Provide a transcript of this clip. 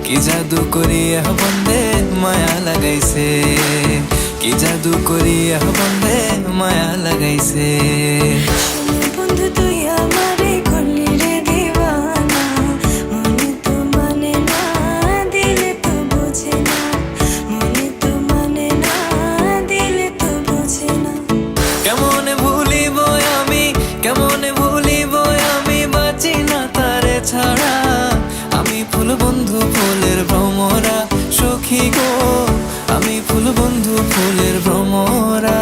কি জাদু করিয়া বন্ধে মায়া লাগাইছে, কি জাদু করিয়া বন্ধে মায়া লাগাইছে। বন্ধু তুই আমারে করলি রে দিওয়ানা, মনে তো মানে না দিলে তো বোঝে না, মনে তো মানে না দিলে তো বোঝে না। কেমনে ভুলিব আমি, কেমনে ভুলিব আমি, বাঁচি না তারে ছাড়া। আমি ফুল বন্ধু ফুলের ভ্রমরা, সখী গো আমি ফুল বন্ধু ফুলের ভ্রমরা।